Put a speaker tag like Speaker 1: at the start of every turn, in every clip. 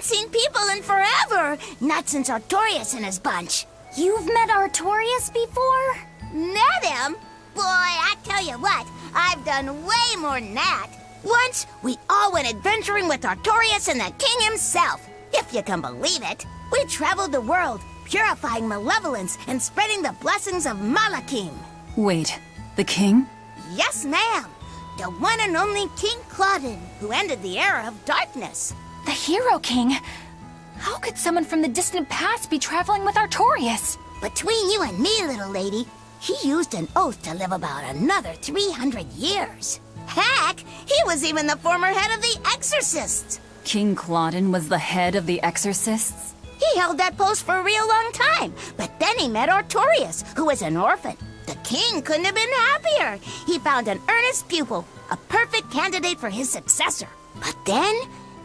Speaker 1: seen people in forever. Not since Artorias and his bunch.
Speaker 2: You've met Artorias before?
Speaker 1: Met him? Boy, I tell you what, I've done way more than that. Once, we all went adventuring with Artorias and the king himself. If you can believe it. We traveled the world, purifying malevolence and spreading the blessings of Malakim.
Speaker 3: Wait, the king?
Speaker 1: Yes, ma'am. The one and only King Claudin, who ended the era of darkness.
Speaker 2: The Hero King? How could someone from the distant past be traveling with Artorias?
Speaker 1: Between you and me, little lady, he used an oath to live about another 300 years. Heck, he was even the former head of the Exorcists.
Speaker 3: King Claudin was the head of the Exorcists?
Speaker 1: He held that post for a real long time, but then he met Artorias, who was an orphan. The king couldn't have been happier. He found an earnest pupil, a perfect candidate for his successor. But then,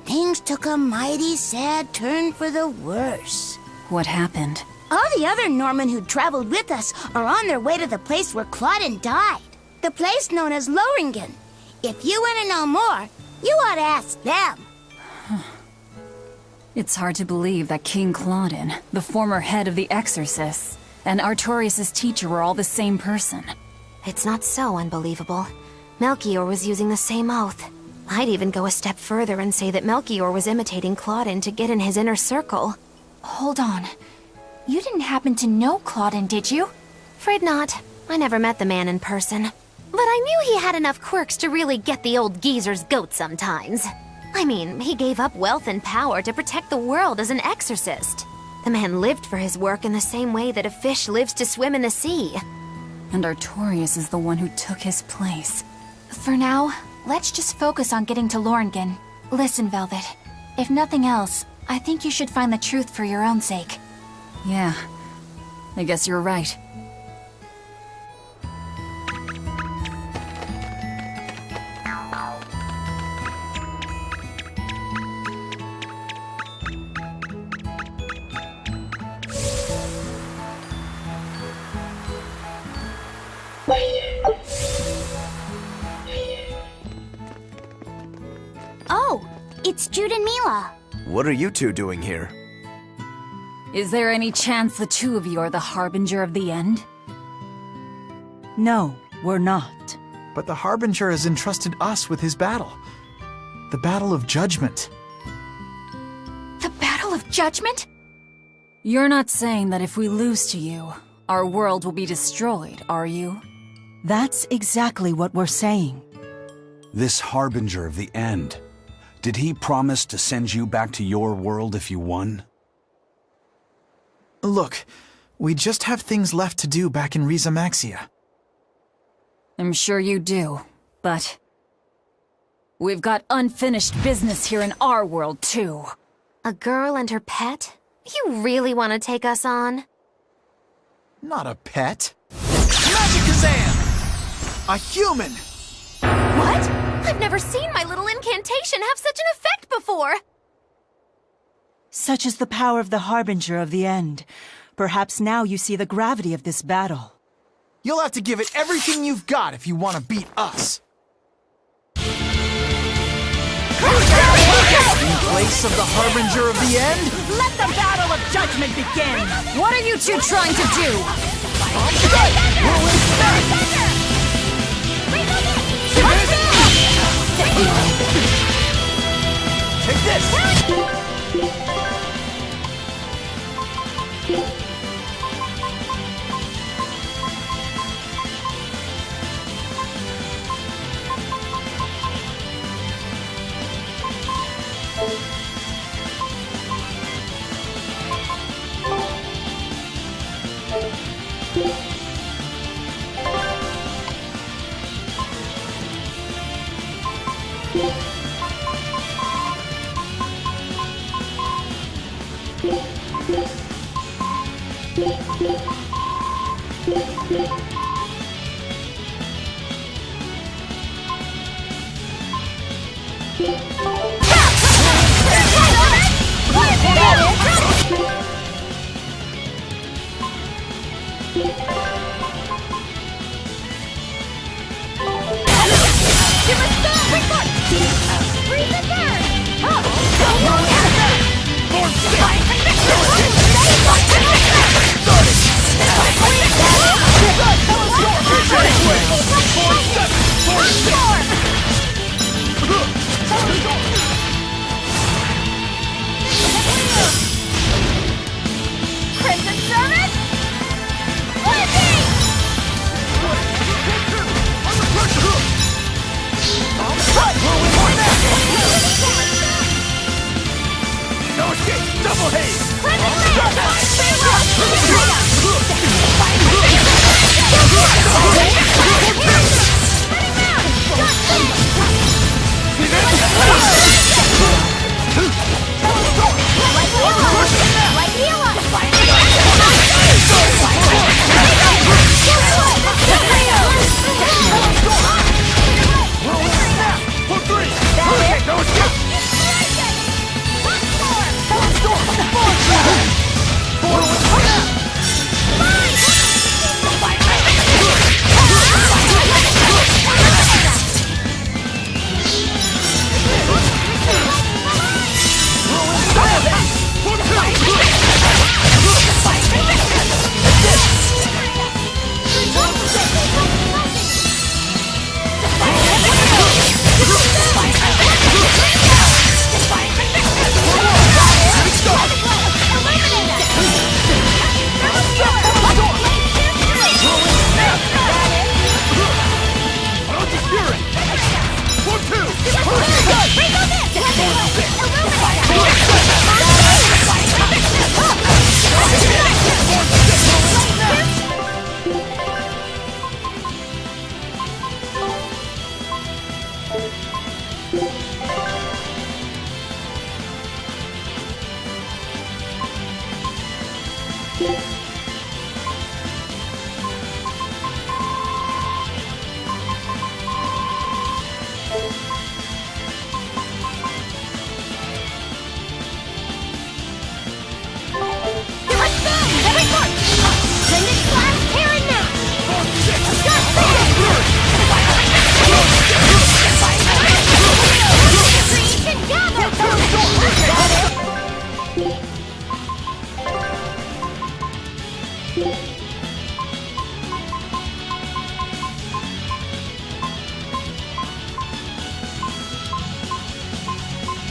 Speaker 1: things took a mighty sad turn for the worse.
Speaker 3: What happened?
Speaker 1: All the other Norman who traveled with us are on their way to the place where Claudin died. The place known as Loringen. If you want to know more, you ought to ask them.
Speaker 3: It's hard to believe that King Claudin, the former head of the Exorcists, and Artorias' teacher were all the same person.
Speaker 2: It's not so unbelievable. Melchior was using the same oath. I'd even go a step further and say that Melchior was imitating Claudin to get in his inner circle. Hold on. You didn't happen to know Claudin, did you? Afraid not. I never met the man in person. But I knew he had enough quirks to really get the old geezer's goat sometimes. I mean, he gave up wealth and power to protect the world as an exorcist. The man lived for his work in the same way that a fish lives to swim in the sea.
Speaker 3: And Artorias is the one who took his place.
Speaker 2: For now, let's just focus on getting to Loringen. Listen, Velvet. If nothing else, I think you should find the truth for your own sake.
Speaker 3: Yeah, I guess you're right.
Speaker 2: Oh, it's Jude and Milla.
Speaker 4: What are you two doing here?
Speaker 3: Is there any chance the two of you are the harbinger of the end?
Speaker 5: No, we're not.
Speaker 6: But the Harbinger has entrusted us with his battle. The Battle of Judgment.
Speaker 2: The Battle of Judgment?
Speaker 3: You're not saying that if we lose to you, our world will be destroyed, are you?
Speaker 5: That's exactly what we're saying.
Speaker 7: This Harbinger of the End, did he promise to send you back to your world if you won?
Speaker 6: Look, we just have things left to do back in Riza Maxia.
Speaker 3: I'm sure you do, but we've got unfinished business here in our world, too.
Speaker 2: A girl and her pet? You really want to take us on?
Speaker 6: Not a pet. Magikazam! A human!
Speaker 2: What? I've never seen my little incantation have such an effect before!
Speaker 5: Such is the power of the Harbinger of the End. Perhaps now you see the gravity of this battle.
Speaker 6: You'll have to give it everything you've got if you want to beat us. In place of the Harbinger of the End,
Speaker 5: Let the Battle of Judgment begin!
Speaker 3: What are you two trying to do?
Speaker 6: take this!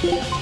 Speaker 1: Die!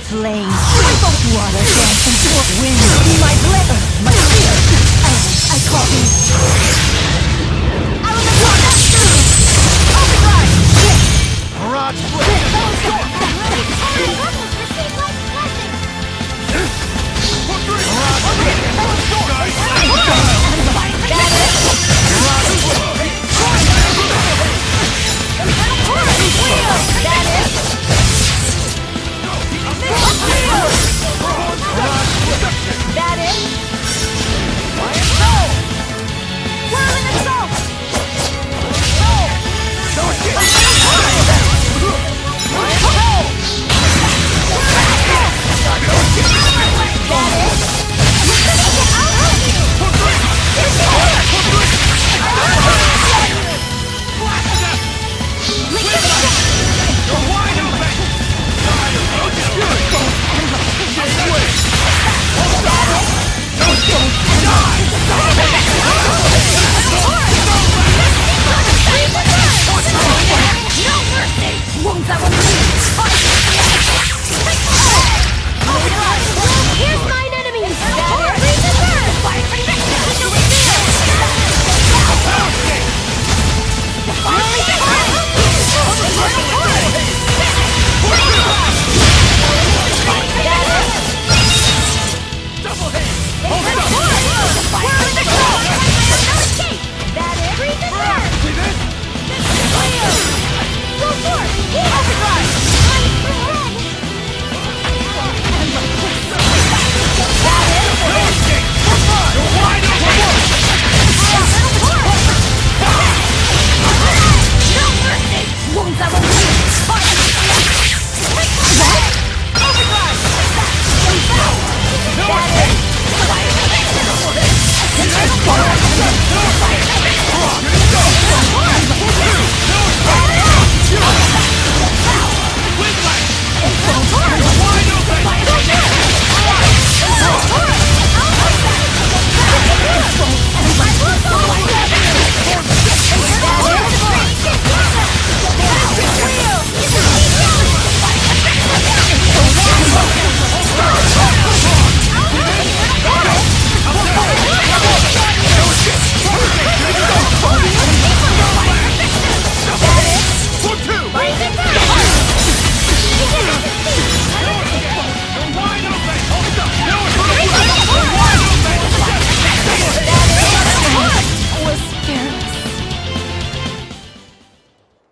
Speaker 5: Flames, water dance and wind be my blade, my spear. I call thee. Element water. Overdrive.
Speaker 6: Mirage Blade!
Speaker 1: That is. Whirling assault. Here's mine enemies!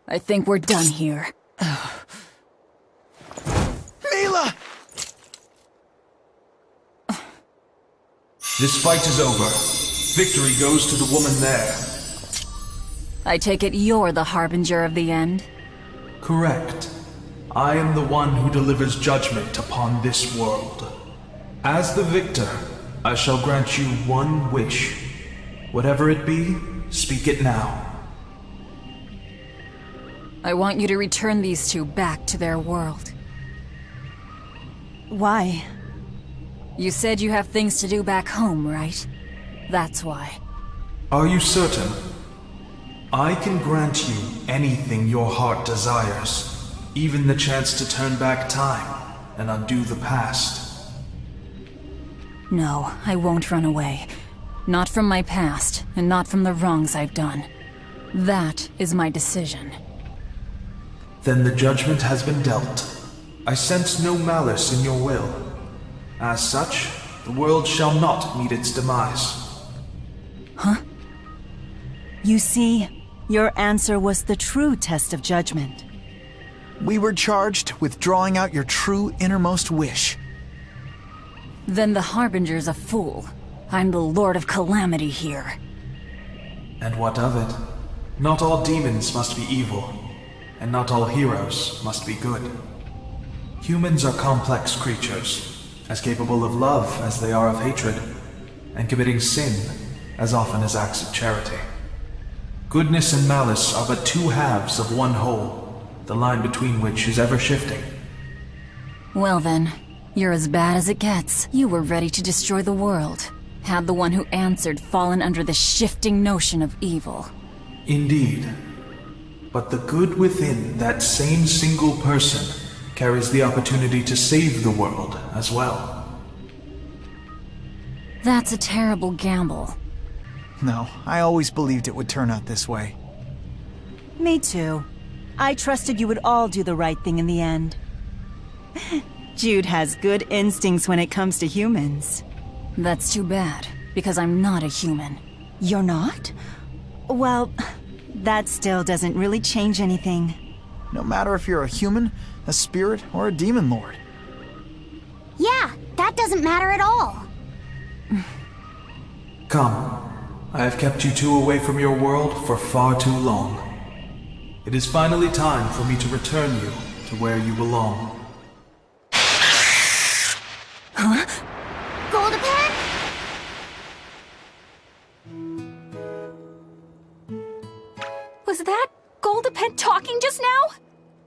Speaker 3: I think we're done here.
Speaker 6: Milla!
Speaker 8: This fight is over. Victory goes to the woman there.
Speaker 3: I take it you're the harbinger of the end?
Speaker 8: Correct. I am the one who delivers judgment upon this world. As the victor, I shall grant you one wish. Whatever it be, speak it now.
Speaker 3: I want you to return these two back to their world.
Speaker 5: Why?
Speaker 3: You said you have things to do back home, right? That's why.
Speaker 8: Are you certain? I can grant you anything your heart desires, even the chance to turn back time and undo the past.
Speaker 3: No, I won't run away. Not from my past, and not from the wrongs I've done. That is my decision.
Speaker 8: Then the judgment has been dealt. I sense no malice in your will. As such, the world shall not meet its demise.
Speaker 3: Huh?
Speaker 5: You see, your answer was the true test of judgment.
Speaker 6: We were charged with drawing out your true innermost wish.
Speaker 3: Then the Harbinger's a fool. I'm the Lord of Calamity here.
Speaker 8: And what of it? Not all demons must be evil, and not all heroes must be good. Humans are complex creatures, as capable of love as they are of hatred, and committing sin as often as acts of charity. Goodness and malice are but two halves of one whole, the line between which is ever shifting.
Speaker 3: Well then, you're as bad as it gets. You were ready to destroy the world. Had the one who answered fallen under the shifting notion of evil.
Speaker 8: Indeed. But the good within that same single person carries the opportunity to save the world as well.
Speaker 3: That's a terrible gamble.
Speaker 6: No, I always believed it would turn out this way.
Speaker 5: Me too. I trusted you would all do the right thing in the end. Jude has good instincts when it comes to humans.
Speaker 3: That's too bad, because I'm not a human.
Speaker 5: You're not? Well, that still doesn't really change anything.
Speaker 6: No matter if you're a human, a spirit, or a demon lord.
Speaker 1: Yeah, that doesn't matter at all.
Speaker 8: Come. I have kept you two away from your world for far too long. It is finally time for me to return you to where you belong.
Speaker 3: Huh?
Speaker 1: Goldapan?
Speaker 2: Was that Goldapan talking just now?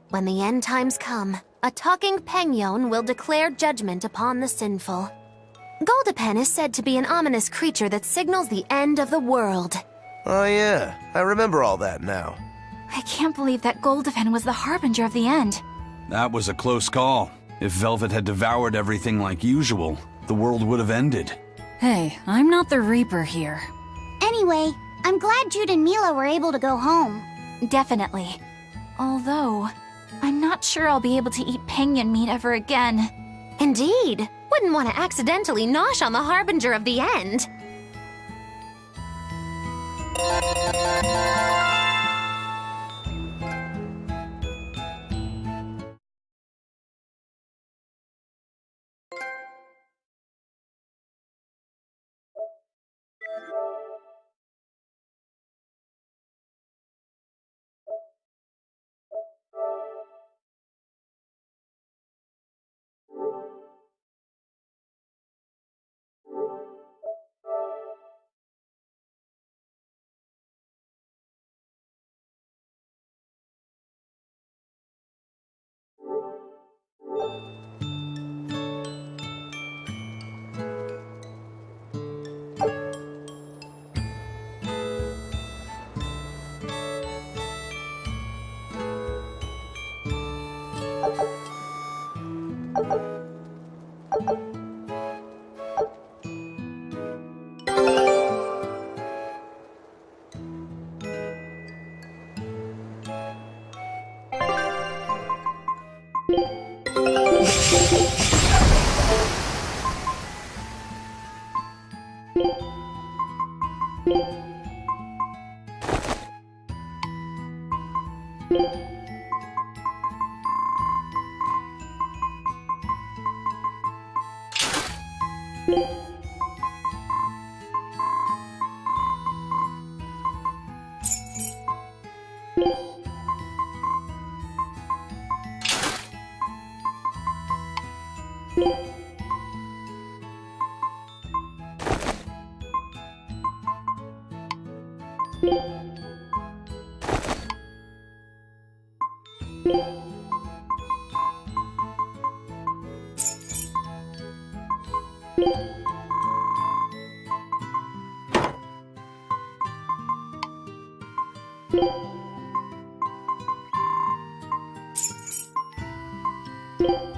Speaker 2: When the end times come, a talking Pengyone will declare judgment upon the sinful. Goldapan is said to be an ominous creature that signals the end of the world.
Speaker 4: Oh yeah, I remember all that now.
Speaker 2: I can't believe that Goldapan was the harbinger of the end.
Speaker 7: That was a close call. If Velvet had devoured everything like usual, the world would have ended.
Speaker 3: Hey, I'm not the Reaper here.
Speaker 1: Anyway, I'm glad Jude and Milla were able to go home.
Speaker 2: Definitely. Although, I'm not sure I'll be able to eat penguin meat ever again. Indeed. Wouldn't want to accidentally nosh on the harbinger of the end.
Speaker 9: You